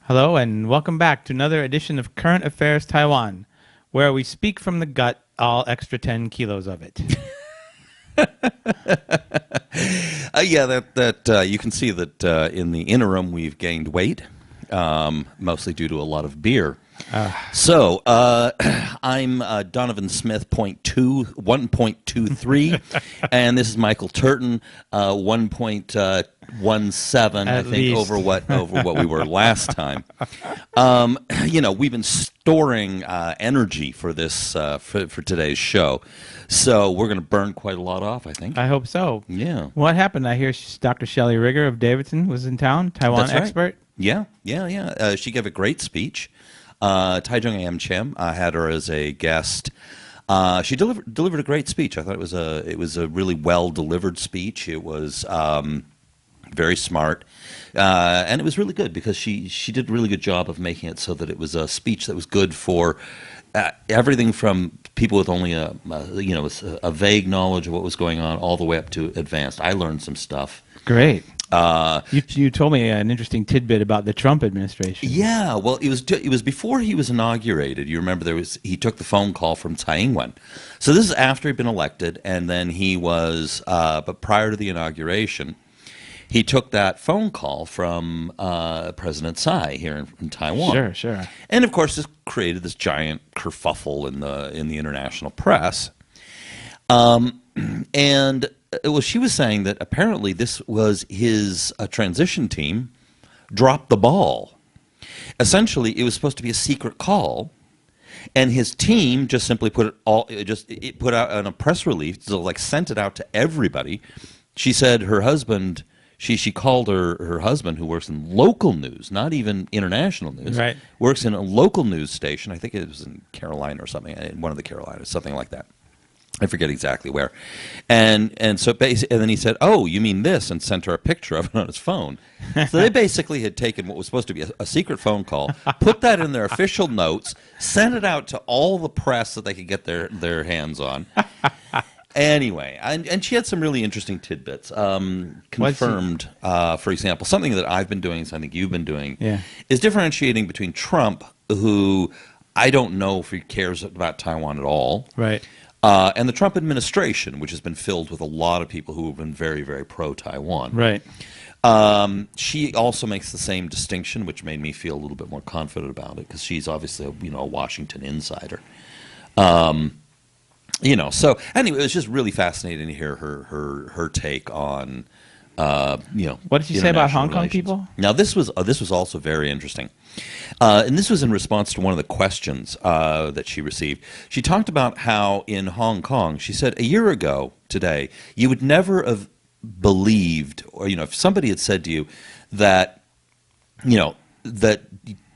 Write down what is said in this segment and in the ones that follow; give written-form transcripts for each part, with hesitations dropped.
Hello and welcome back to another edition of Current Affairs Taiwan, where we speak from the gut, all extra 10 kilos of it. You can see that in the interim we've gained weight, mostly due to a lot of beer. I'm Donovan Smith, 1.23, and this is Michael Turton, 1.17, I think, over what we were last time. We've been storing energy for this for today's show, so we're going to burn quite a lot off, I think. I hope so. Yeah. What happened? I hear Dr. Shelley Rigger of Davidson was in town, Taiwan expert. Yeah. She gave a great speech. Taichung Am-chem had her as a guest. She delivered a great speech. I thought it was a really well delivered speech. It was very smart, and it was really good because she did a really good job of making it so that it was a speech that was good for everything from people with only a vague knowledge of what was going on all the way up to advanced. I learned some stuff. Great. You told me an interesting tidbit about the Trump administration. Yeah, well, it was before he was inaugurated. You remember he took the phone call from Tsai Ing-wen. So this is after he'd been elected, and then he was, but prior to the inauguration, he took that phone call from President Tsai here in Taiwan. Sure. And of course, this created this giant kerfuffle in the international press. She was saying that apparently this was his transition team dropped the ball. Essentially, it was supposed to be a secret call, and his team just simply put out on a press release, so sent it out to everybody. She said her husband. She called her husband, who works in local news, not even international news. Right. Works in a local news station. I think it was in Carolina or something, in one of the Carolinas, something like that. I forget exactly where, and then he said, "Oh, you mean this?" and sent her a picture of it on his phone. So they basically had taken what was supposed to be a secret phone call, put that in their official notes, sent it out to all the press that they could get their hands on. Anyway, and she had some really interesting tidbits. Confirmed, for example, something that I've been doing, something you've been doing, is differentiating between Trump, who I don't know if he cares about Taiwan at all, right. And the Trump administration, which has been filled with a lot of people who have been very, very pro-Taiwan. Right. She also makes the same distinction, which made me feel a little bit more confident about it, because she's obviously a Washington insider. So anyway, it was just really fascinating to hear her take on What did she say about Hong Kong people? Now this was also very interesting. And this was in response to one of the questions that she received. She talked about how in Hong Kong, she said, a year ago today, you would never have believed, or if somebody had said to you that that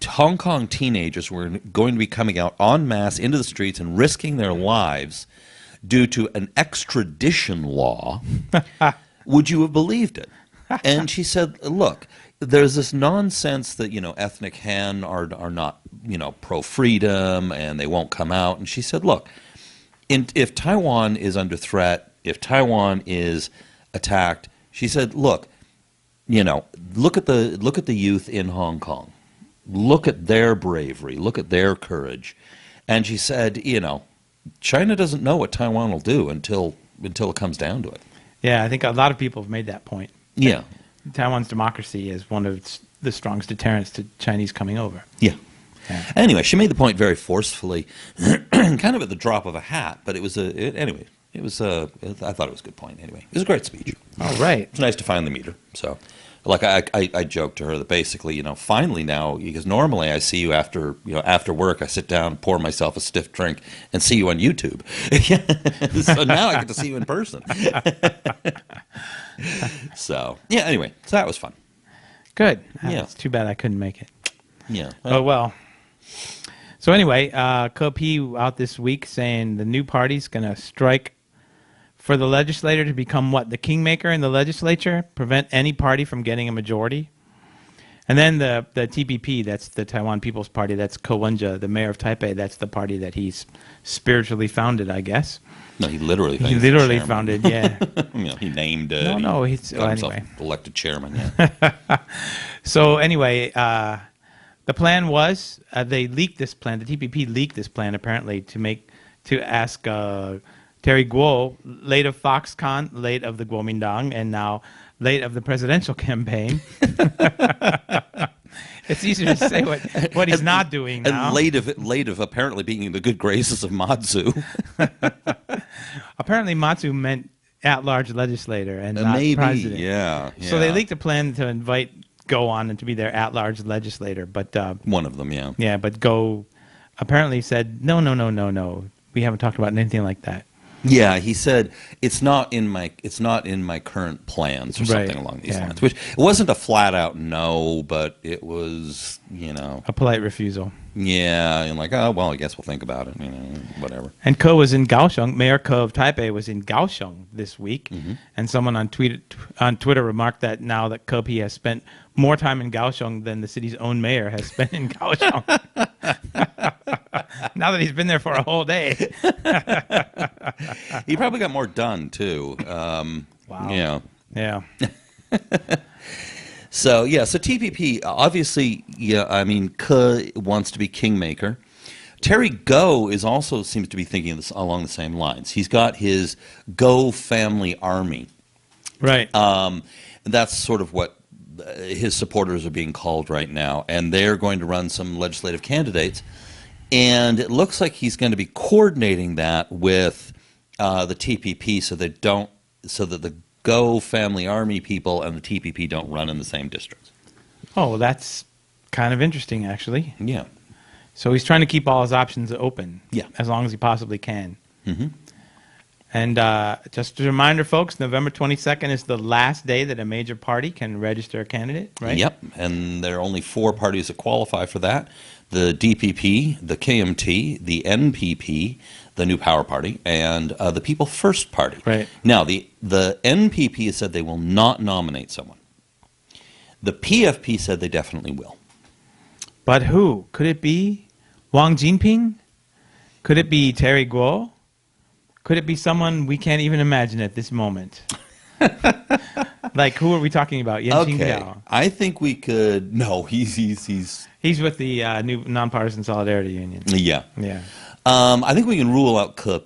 Hong Kong teenagers were going to be coming out en masse into the streets and risking their lives due to an extradition law, would you have believed it? And she said, look, there's this nonsense that, ethnic Han are not, pro-freedom and they won't come out. And she said, look, if Taiwan is under threat, if Taiwan is attacked, she said, look at the youth in Hong Kong. Look at their bravery. Look at their courage. And she said, China doesn't know what Taiwan will do until it comes down to it. Yeah, I think a lot of people have made that point. Yeah. Taiwan's democracy is one of the strongest deterrents to Chinese coming over. Yeah. Anyway, she made the point very forcefully, kind of at the drop of a hat, but I thought it was a good point anyway. It was a great speech. All right. It's nice to finally meet her. So, I joked to her that basically, finally now, because normally I see you after work, I sit down, pour myself a stiff drink, and see you on YouTube. So now I get to see you in person. So, anyway, so that was fun. Good. Yeah. It's too bad I couldn't make it. Yeah. Oh, well. So anyway, Ko-pi out this week saying the new party's going to strike for the legislator to become what? The Kingmaker in the legislature? Prevent any party from getting a majority? And then the TPP, that's the Taiwan People's Party, that's Ko Wen-je, the mayor of Taipei, that's the party that he's spiritually founded, I guess. No, he literally founded, yeah. He named it. He's anyway. Elected chairman, yeah. So anyway, The plan was they leaked this plan. The TPP leaked this plan apparently to ask Terry Guo, late of Foxconn, late of the Kuomintang, and now late of the presidential campaign. It's easier to say what he's not doing now. And late of apparently being in the good graces of Matsu. Apparently, Matsu meant at-large legislator and not Maybe, president. yeah. So they leaked a plan to invite Go on and to be their at-large legislator, but one of them, yeah. yeah, but Go apparently said no. We haven't talked about anything like that. Yeah, he said it's not in my current plans or something along these lines. Which it wasn't a flat out no, but it was, A polite refusal. Yeah, and like, oh well, I guess we'll think about it, whatever. And Ko was in Kaohsiung. Mayor Ko of Taipei was in Kaohsiung this week, and someone on Twitter remarked that now that Ko has spent more time in Kaohsiung than the city's own mayor has spent in Kaohsiung. Now that he's been there for a whole day. He probably got more done too. Wow. Yeah. So TPP obviously, I mean, Ke wants to be Kingmaker. Terry Go seems to be thinking this along the same lines. He's got his Go family army, Right. and that's sort of what his supporters are being called right now, and they're going to run some legislative candidates. And it looks like he's going to be coordinating that with the TPP, so that the Go family army people and the TPP don't run in the same districts. Oh, well, that's kind of interesting, actually. Yeah. So he's trying to keep all his options open, Yeah. as long as he possibly can. Mm-hmm. And just a reminder, folks, November 22nd is the last day that a major party can register a candidate, right? Yep, and there are only 4 parties that qualify for that: the DPP, the KMT, the NPP, the New Power Party, and the People First Party. Right. Now, the NPP has said they will not nominate someone. The PFP said they definitely will. But who? Could it be Wang Jinping? Could it be Terry Guo? Could it be someone we can't even imagine at this moment? Like, who are we talking about? Yan Qingpiao. I think we could. No, he's He's with the new Nonpartisan Solidarity Union. yeah. Yeah. I think we can rule out Ke.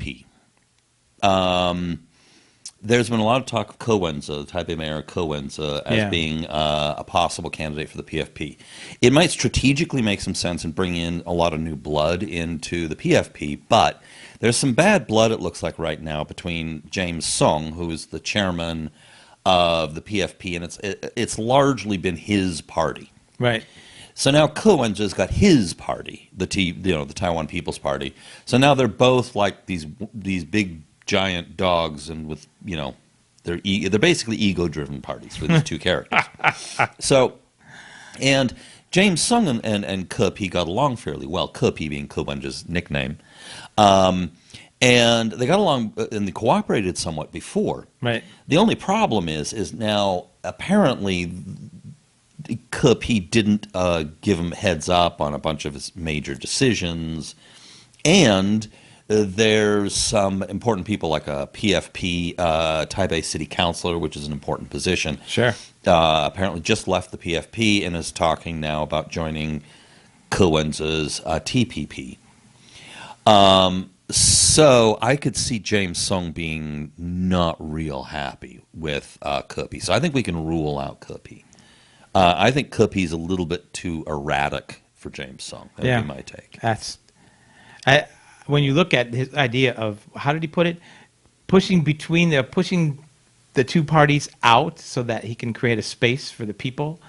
There's been a lot of talk of Ko Wen-je, the Taipei Mayor Ko Wen-je, as being a possible candidate for the PFP. It might strategically make some sense and bring in a lot of new blood into the PFP, but there's some bad blood, it looks like, right now between James Song, who is the chairman of the PFP, and it's largely been his party. Right. So now Ko Wen-je's got his party, the Taiwan People's Party. So now they're both like these big giant dogs, and with they're basically ego-driven parties with these two characters. So, and James Sung and Ke got along fairly well. Ke being Ko Wen-je's nickname, and they got along and they cooperated somewhat before. Right. The only problem is now apparently Ke didn't give him heads up on a bunch of his major decisions, and there's some important people like a PFP Taipei City Councilor, which is an important position. Sure. Apparently just left the PFP and is talking now about joining Ko Wen-je's TPP. So I could see James Song being not real happy with Ke. So I think we can rule out Ke. I think Ke is a little bit too erratic for James Song. That would be my take. When you look at his idea of, how did he put it, pushing the two parties out so that he can create a space for the people.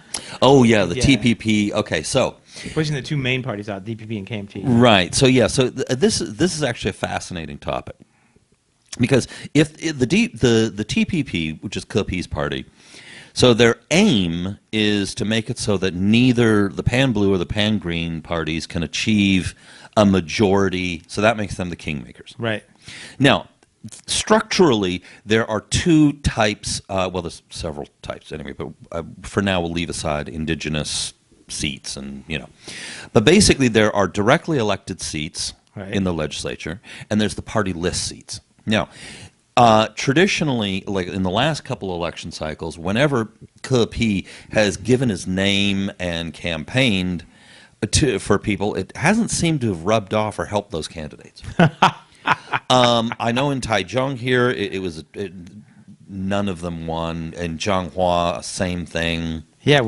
Oh yeah, the TPP. Okay, so pushing the two main parties out, DPP and KMT. Right. So this is actually a fascinating topic, because if the TPP, which is Ke-pi's party, so their aim is to make it so that neither the Pan Blue or the Pan Green parties can achieve a majority, so that makes them the Kingmakers. Right. Now, structurally, there are 2 types, well, there's several types anyway, but for now we'll leave aside indigenous seats and, But basically there are directly elected seats in the legislature, and there's the party list seats. Now, traditionally, like in the last couple of election cycles, whenever Ke has given his name and campaigned, for people, it hasn't seemed to have rubbed off or helped those candidates. I know in Taichung here, none of them won. In Zhanghua, same thing. Yeah,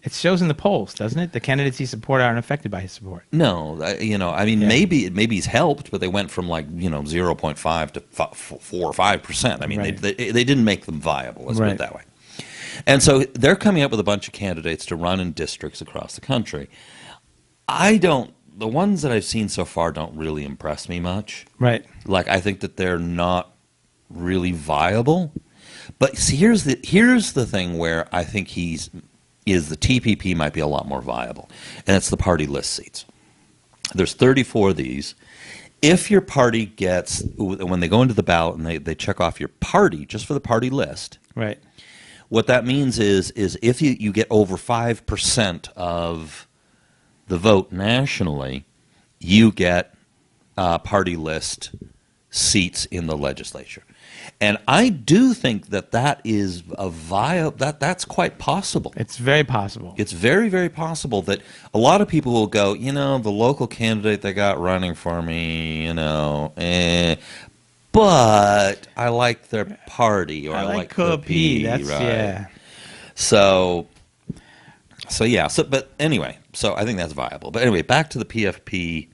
it shows in the polls, doesn't it? The candidates he supported aren't affected by his support. No, maybe he's helped, but they went from 0.5 to 4 or 5%. I mean, Right. they didn't make them viable. Let's put it that way. And so they're coming up with a bunch of candidates to run in districts across the country. The ones that I've seen so far don't really impress me much. Right. I think that they're not really viable. But see, here's the thing where I think the TPP might be a lot more viable, and it's the party list seats. There's 34 of these. If your party gets, when they go into the ballot and they check off your party just for the party list, Right. what that means is if you get over 5% of the vote nationally, you get party list seats in the legislature. And I do think that is that's quite possible. It's very possible. It's very, very possible that a lot of people will go, the local candidate they got running for me, but I like their party, or I like Ko-pi. Ko-pi, right? Yeah. So yeah. But anyway, I think that's viable. But anyway, back to the PFP.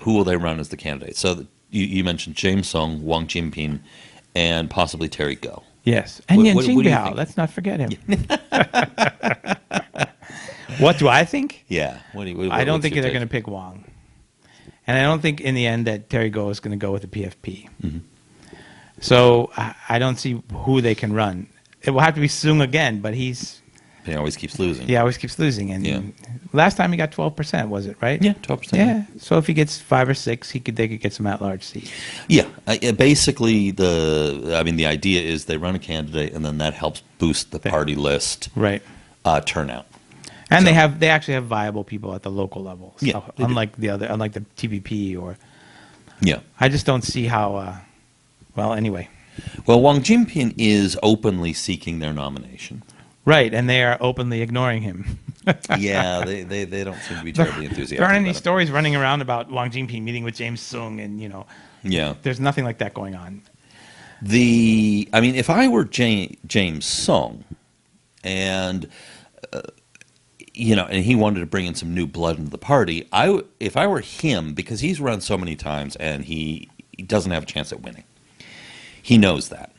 Who will they run as the candidate? So you mentioned James Song, Wang Jinping, and possibly Terry Go. Yes. And Yan what do you Qingbiao. think? Let's not forget him. What do I think? Yeah. I don't think they're going to pick Wang. And I don't think in the end that Terry Go is going to go with the PFP. Mm-hmm. So I don't see who they can run. It will have to be Sung again, but he always keeps losing. He always keeps losing. And last time he got 12%, was it, right? Yeah, 12%. Yeah. So if he gets 5 or 6, they could get some at-large seats. Yeah. Basically, the idea is they run a candidate, and then that helps boost the party list turnout. And they actually have viable people at the local level. So Yeah, unlike the TPP or. Yeah. I just don't see how. Anyway. Well, Wang Jinping is openly seeking their nomination. Right, and they are openly ignoring him. Yeah, they don't seem to be terribly enthusiastic. There aren't any stories running around about Wang Jinping meeting with James Sung, and Yeah. there's nothing like that going on. If I were James Sung, and and he wanted to bring in some new blood into the party, if I were him, because he's run so many times and he doesn't have a chance at winning. He knows that.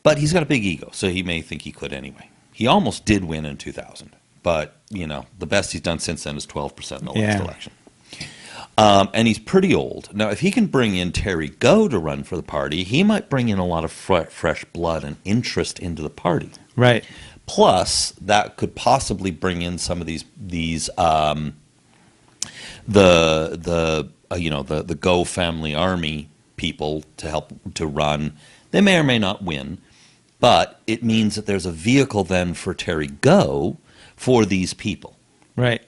But he's got a big ego, so he may think he could anyway. He almost did win in 2000, but, the best he's done since then is 12% in the last election. And he's pretty old. Now, if he can bring in Terry Go to run for the party, he might bring in a lot of fresh blood and interest into the party. Right. Plus, that could possibly bring in some of the Go family army people to help to run. They may or may not win, but it means that there's a vehicle then for Terry Go for these people. Right.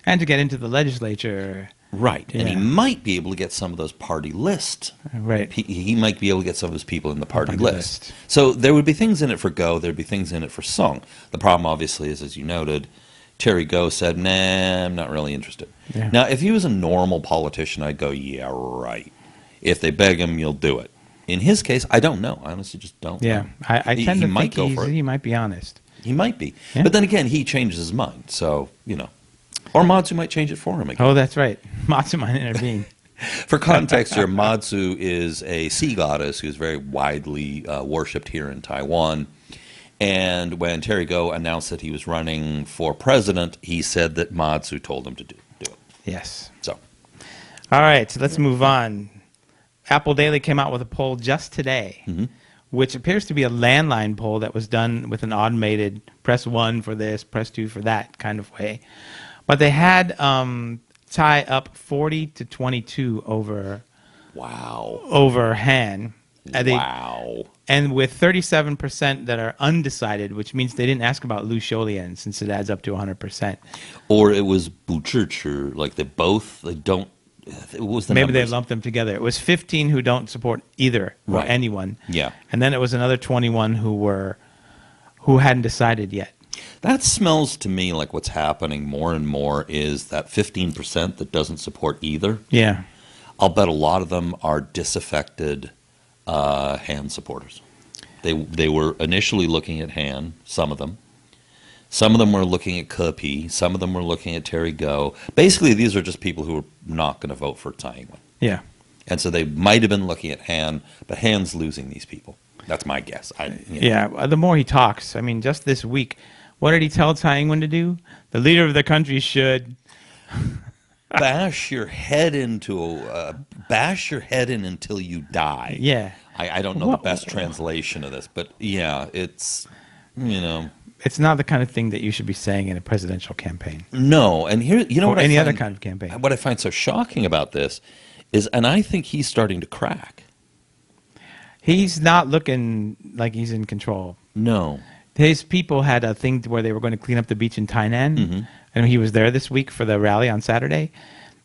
And to get into the legislature. Right. Yeah. And he might be able to get some of those party lists. Right. He might be able to get some of his people in the party list. So there would be things in it for Go. There would be things in it for Sung. The problem, obviously, is, as you noted, Terry Go said, nah, I'm not really interested. Yeah. Now, if he was a normal politician, I'd go, yeah, right. If they beg him, you'll do it. In his case, I don't know. I honestly just don't know. I tend to might think go for it. he might be honest. He might be. Yeah. But then again, he changes his mind. So, Or Matsu might change it for him again. Oh, that's right. Matsu might intervene. For context here, Matsu is a sea goddess who's very widely worshipped here in Taiwan. And when Terry Go announced that he was running for president, he said that Matsu told him to do it. Yes. So, all right, so let's move on. Apple Daily came out with a poll just today, which appears to be a landline poll that was done with an automated press 1 for this, press 2 for that kind of way. But they had Tsai up 40-22 over Han. Wow. And with 37% that are undecided, which means they didn't ask about Lu Xiulian since it adds up to 100%. Or it was Buchichu, like they don't. What was the Maybe numbers? they lumped them together. It was 15 who don't support either or anyone. Yeah. And then it was another 21 who hadn't decided yet. That smells to me like what's happening more and more is that 15% that doesn't support either. Yeah. I'll bet a lot of them are disaffected Han supporters. They were initially looking at Han, some of them. Some of them were looking at Ke, some of them were looking at Terry Go. Basically, these are just people who are not going to vote for Tsai Ing-wen. Yeah. And so they might have been looking at Han, but Han's losing these people. That's my guess. Yeah, the more he talks, I mean, just this week, what did he tell Tsai Ing-wen to do? The leader of the country should bash your head in until you die. Yeah. I don't know the best translation of this, but yeah, it's, It's not the kind of thing that you should be saying in a presidential campaign. No, and here, or what any other kind of campaign. What I find so shocking about this is, and I think he's starting to crack. He's not looking like he's in control. No. His people had a thing where they were going to clean up the beach in Tainan, and he was there this week for the rally on Saturday.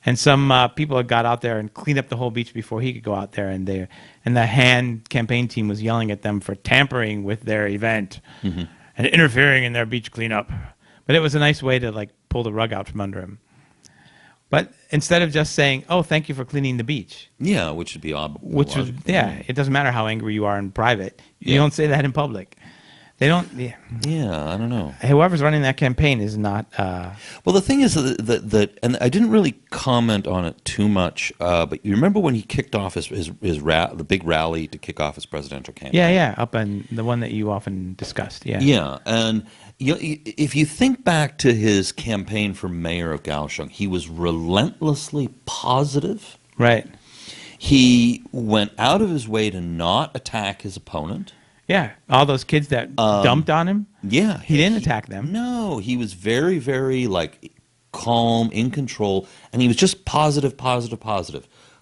And some people had got out there and cleaned up the whole beach before he could go out there, and the Han campaign team was yelling at them for tampering with their event and interfering in their beach cleanup. But it was a nice way to pull the rug out from under him. But instead of just saying, "Oh, thank you for cleaning the beach," yeah, which would be logical. It doesn't matter how angry you are in private. You don't say that in public. They don't. Yeah, I don't know. Whoever's running that campaign is not. Well, the thing is that, and I didn't really comment on it too much. But you remember when he kicked off the big rally to kick off his presidential campaign? Yeah, up on the one that you often discussed. Yeah. Yeah, and if you think back to his campaign for mayor of Kaohsiung, he was relentlessly positive. Right. He went out of his way to not attack his opponent. Yeah, all those kids that dumped on him. Yeah, he didn't attack them. No, he was very, very calm, in control, and he was just positive,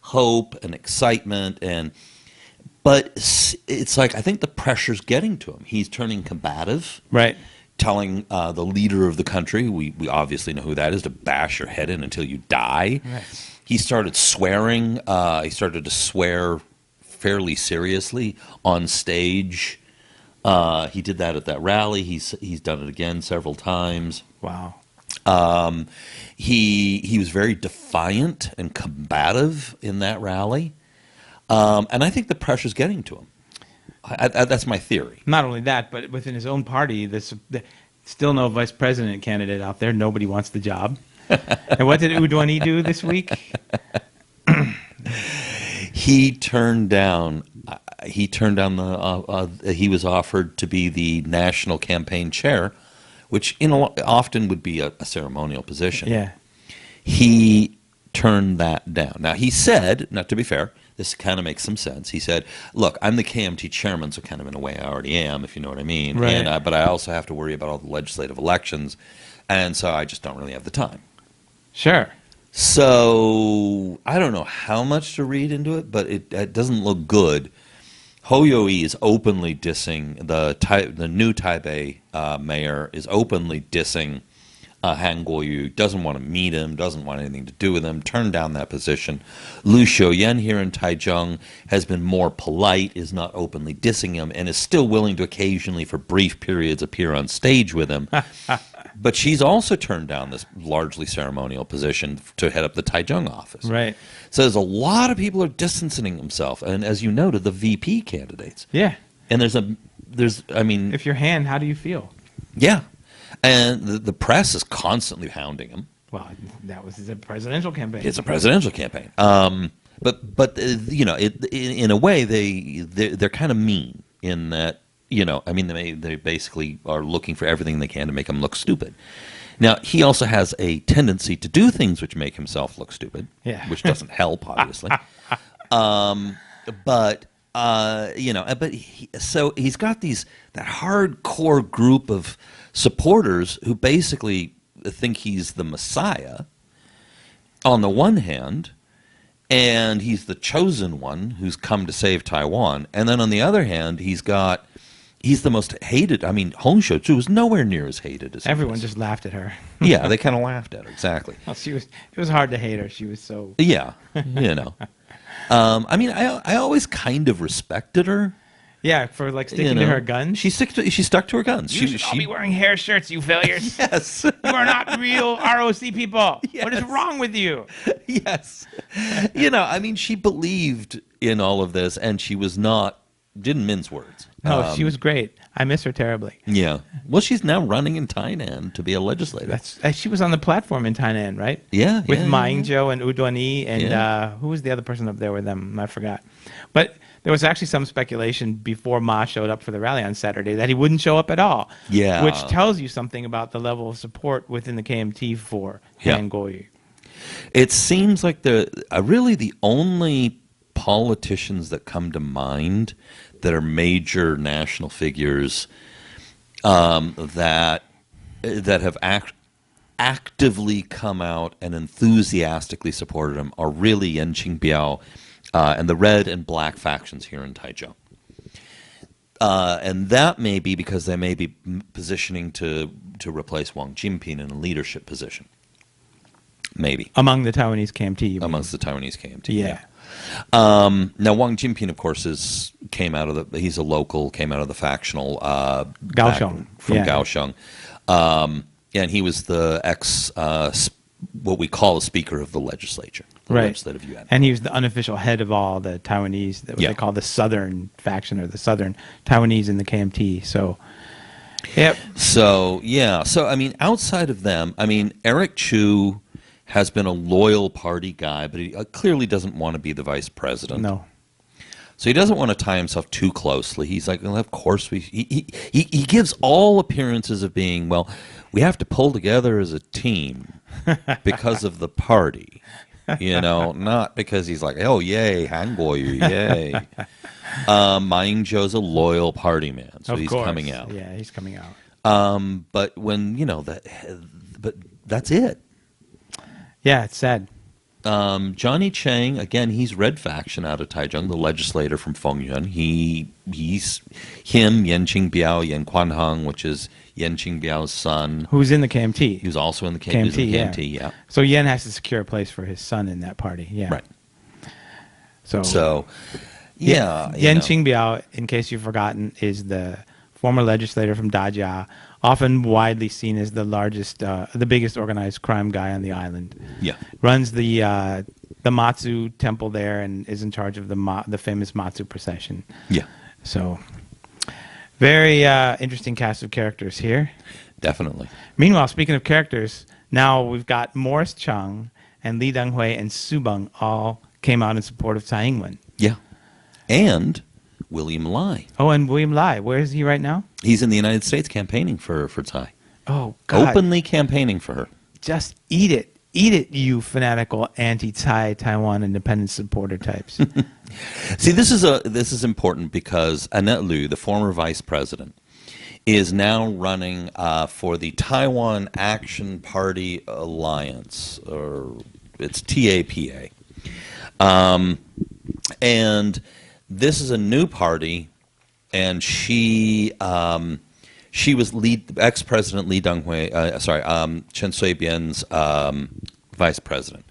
hope and excitement, but it's I think the pressure's getting to him. He's turning combative, right? Telling the leader of the country, we obviously know who that is, to bash your head in until you die. Right. He started swearing. He started to swear fairly seriously on stage. He did that at that rally. He's done it again several times. Wow. He was very defiant and combative in that rally, and I think the pressure's getting to him. That's my theory. Not only that, but within his own party, there's still no vice president candidate out there. Nobody wants the job. And what did Udwani do this week? He turned down. He was offered to be the national campaign chair, which often would be a ceremonial position. Yeah. He turned that down. Now he said, not to be fair, this kind of makes some sense. He said, "Look, I'm the KMT chairman, so kind of in a way I already am, if you know what I mean. Right. But I also have to worry about all the legislative elections, and so I just don't really have the time." Sure. So I don't know how much to read into it, but it doesn't look good. Ho Yo-i is openly dissing the new Taipei mayor is openly dissing Han Kuo-yu, doesn't want to meet him, doesn't want anything to do with him, turned down that position. Lu Xiuyan here in Taichung has been more polite, is not openly dissing him, and is still willing to occasionally, for brief periods, appear on stage with him. But she's also turned down this largely ceremonial position to head up the Taichung office. Right. So there's a lot of people who are distancing themselves, and as you noted, the VP candidates. Yeah. And if you're Han, how do you feel? Yeah. And the press is constantly hounding him. Well, that was a presidential campaign. It's a presidential campaign. But in a way, they're kind of mean in that, they basically are looking for everything they can to make him look stupid. Now, he also has a tendency to do things which make himself look stupid, which doesn't help, obviously. So he's got that hardcore group of supporters who basically think he's the Messiah on the one hand, and he's the chosen one who's come to save Taiwan. And then on the other hand, he's the most hated. I mean, Hong Xiu-chu was nowhere near as hated as everyone just laughed at her. Yeah, they kind of laughed at her, exactly. Well, it was hard to hate her. She was so... Yeah, I always kind of respected her. Yeah, for like sticking to her guns. She stuck to her guns. You should all be wearing hair shirts, you failures. Yes. You are not real ROC people. Yes. What is wrong with you? Yes. I mean, she believed in all of this, and she didn't mince words. No, she was great. I miss her terribly. Yeah. Well, she's now running in Tainan to be a legislator. She was on the platform in Tainan, right? Yeah. With yeah, Ma Ying-jeou and Wu Duanyi, and who was the other person up there with them? I forgot. But there was actually some speculation before Ma showed up for the rally on Saturday that he wouldn't show up at all. Yeah. Which tells you something about the level of support within the KMT for Han Kuo-yu. It seems like really the only politicians that come to mind that are major national figures that have actively come out and enthusiastically supported him are really Yan Qingbiao and the red and black factions here in Taichung. And that may be because they may be positioning to replace Wang Jinping in a leadership position. Maybe. Among the Taiwanese KMT, you mean? Amongst the Taiwanese KMT, Yeah. Now, Wang Jinping, of course, he's a local, came out of the factional Kaohsiung. from Kaohsiung. And he was the what we call the Speaker of the Legislature, the Legislative Yuan. And he was the unofficial head of all the Taiwanese, what they call the Southern faction or the Southern Taiwanese in the KMT. So, yep. So, I mean, outside of them, I mean, Eric Chu has been a loyal party guy, but he clearly doesn't want to be the vice president. No. So he doesn't want to tie himself too closely. He's like, well, of course he gives all appearances of being, well, we have to pull together as a team because of the party. Not because he's like, oh, yay, Han Kuo-yu, yay. Ma Ying-jeou's a loyal party man, so he's coming out. Yeah, he's coming out. But when, but that's it. Yeah, it's sad. Johnny Chang, again, he's red faction out of Taichung, the legislator from Fengyun. He's him, Yan Qingbiao, Yan Quanhang, which is Yan Qingbiao's son. Who's in the KMT. He was also in the KMT, yeah. So Yan has to secure a place for his son in that party, yeah. Right. So yeah. Yan Qingbiao, in case you've forgotten, is the former legislator from Dajia, often widely seen as the biggest organized crime guy on the island. Yeah. Runs the Matsu temple there and is in charge of the famous Matsu procession. Yeah. So, very interesting cast of characters here. Definitely. Meanwhile, speaking of characters, now we've got Morris Chang and Lee Deng-hui and Su Beng all came out in support of Tsai Ing-wen. Yeah. And William Lai. Oh, and William Lai. Where is he right now? He's in the United States campaigning for Tsai. Oh, God. Openly campaigning for her. Just eat it. Eat it, you fanatical anti-Tsai Taiwan independence supporter types. See, this is important because Annette Lu, the former vice president, is now running for the Taiwan Action Party Alliance, or it's TAPA. And this is a new party, and she was ex-president Lee Deng-hui, Chen Shui-bian's vice president.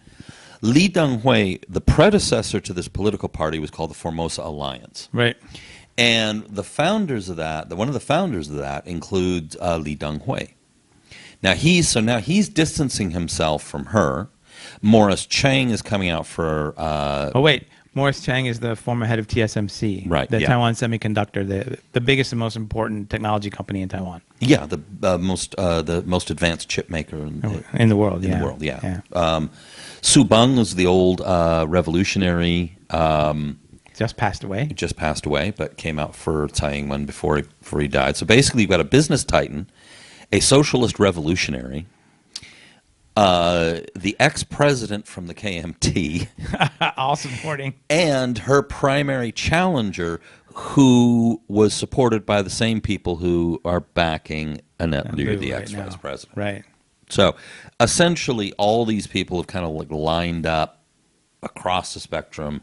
Lee Deng-hui, the predecessor to this political party, was called the Formosa Alliance. Right. And the founders of that, one of the founders of that, includes Lee Deng-hui. Now he's distancing himself from her. Morris Chang is coming out for. Morris Chang is the former head of TSMC, right? The Taiwan Semiconductor, the biggest and most important technology company in Taiwan. Yeah, the most advanced chip maker in the world. In the world, yeah. Su Beng is the old revolutionary. Just passed away. Just passed away, but came out for Tsai Ing-wen before he died. So basically, you've got a business titan, a socialist revolutionary, the ex-president from the KMT, all supporting, and her primary challenger, who was supported by the same people who are backing Annette Lu, the ex-vice president. Right. So essentially, all these people have kind of like lined up across the spectrum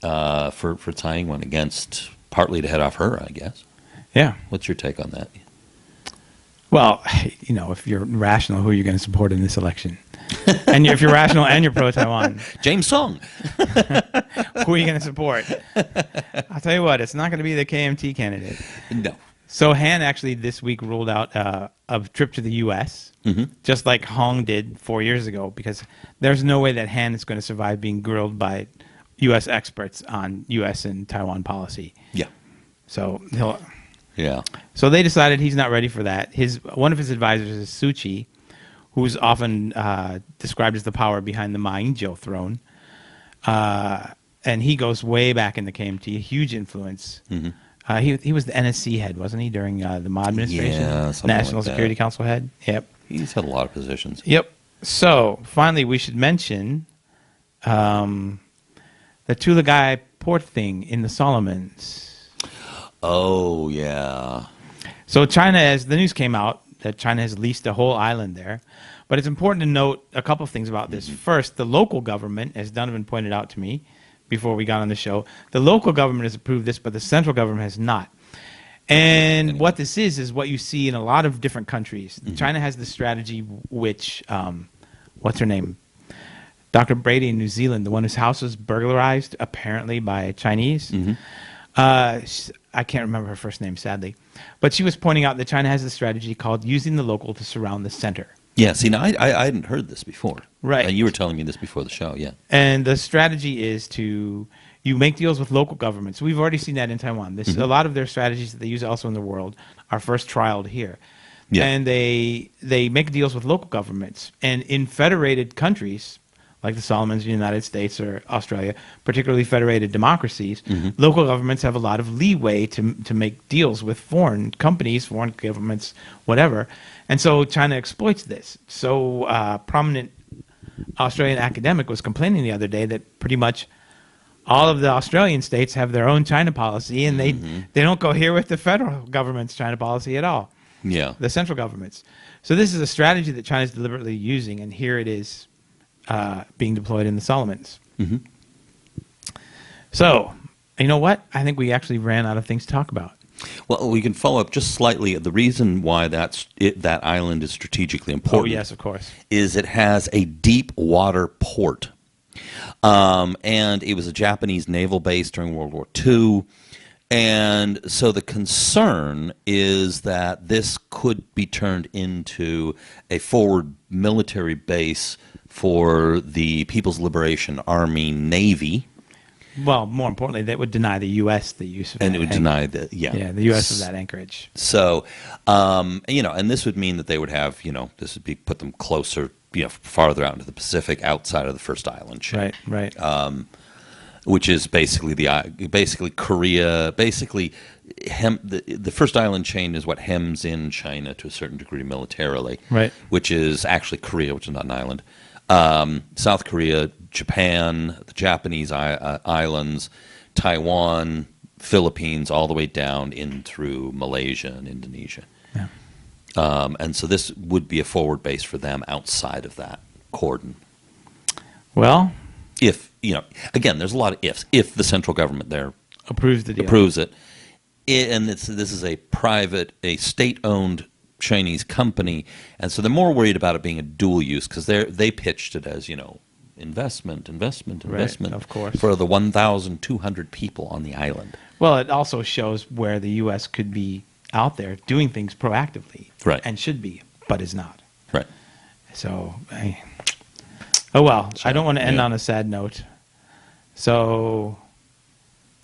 for Tsai Ing-wen against, partly to head off her, I guess. Yeah. What's your take on that? Well, if you're rational, who are you going to support in this election? And if you're rational and you're pro-Taiwan, James Song. who are you going to support? I'll tell you what, it's not going to be the KMT candidate. No. So Han actually this week ruled out a trip to the U.S., just like Hong did 4 years ago, because there's no way that Han is going to survive being grilled by U.S. experts on U.S. and Taiwan policy. Yeah. So Yeah. So they decided he's not ready for that. One of his advisors is Suu Kyi, who's often described as the power behind the Ma Ying-jeou throne. And he goes way back in the KMT, a huge influence. He was the NSC head, wasn't he, during the Ma administration? Yeah, something National like that. Security Council head. Yep. He's had a lot of positions. Yep. So finally, we should mention the Tulagai port thing in the Solomons. Oh, yeah. So China, as the news came out, that China has leased a whole island there. But it's important to note a couple of things about this. First, the local government, as Donovan pointed out to me before we got on the show, the local government has approved this, but the central government has not. And what this is what you see in a lot of different countries. China has this strategy which, what's her name? Dr. Brady in New Zealand, the one whose house was burglarized, apparently by Chinese. I can't remember her first name, sadly. But she was pointing out that China has a strategy called using the local to surround the center. Yeah, see, now I hadn't heard this before. Right. You were telling me this before the show, yeah. And the strategy is you make deals with local governments. We've already seen that in Taiwan. A lot of their strategies that they use elsewhere in the world are first trialed here. Yeah. And they make deals with local governments. And in federated countries, like the Solomons, the United States, or Australia, particularly federated democracies, local governments have a lot of leeway to make deals with foreign companies, foreign governments, whatever. And so China exploits this. So prominent Australian academic was complaining the other day that pretty much all of the Australian states have their own China policy, and they don't cohere with the federal government's China policy at all. Yeah. The central government's. So this is a strategy that China is deliberately using, and here it is being deployed in the Solomons. So, you know what? I think we actually ran out of things to talk about. Well, we can follow up just slightly. The reason why that island is strategically important, Oh, yes, of course, is it has a deep water port. And it was a Japanese naval base during World War II. And so the concern is that this could be turned into a forward military base for the People's Liberation Army Navy. Well, more importantly, that would deny the U.S. the use of And that it would deny the, yeah. the U.S. of that anchorage. So, and this would mean that they would have, this would be put them closer, farther out into the Pacific, outside of the first island chain. Right. Which is basically Korea, the first island chain is what hems in China to a certain degree militarily. Right. Which is actually Korea, which is not an island. South Korea, Japan, the Japanese islands, Taiwan, Philippines, all the way down in through Malaysia and Indonesia. Yeah. And so this would be a forward base for them outside of that cordon. Well, If, again, there's a lot of ifs. If the central government there approves the deal. approves it, and this is a state-owned Chinese company, and so they're more worried about it being a dual use because they pitched it as investment, Right, of course. for the 1,200 people on the island. Well, it also shows where the U.S. could be out there doing things proactively, Right. and should be, but is not. Right. So, oh well. I don't want to end on a sad note. So,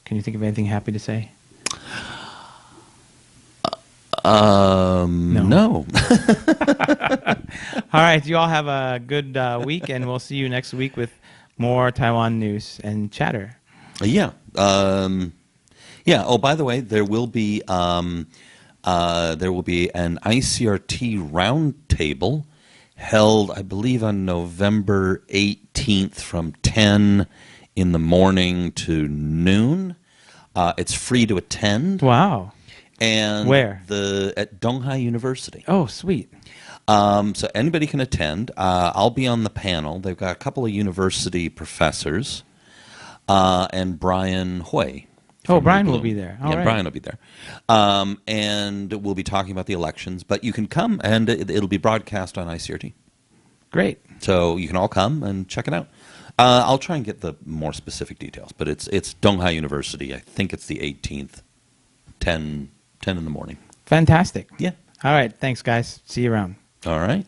can you think of anything happy to say? No. All right. You all have a good week, and we'll see you next week with more Taiwan news and chatter. Yeah. Yeah. Oh, by the way, there will be an ICRT roundtable held, I believe, on November 18th from 10 in the morning to noon. It's free to attend. Wow. And Where? At Donghai University. Oh, sweet. So anybody can attend. I'll be on the panel. They've got a couple of university professors and Brian Hui. Oh, Brian will be there. All right. Brian will be there. And we'll be talking about the elections. But you can come, and it'll be broadcast on ICRT. Great. So you can all come and check it out. I'll try and get the more specific details, but it's Donghai University. I think it's the 18th, 10 in the morning. Fantastic. Yeah. All right. Thanks, guys. See you around. All right.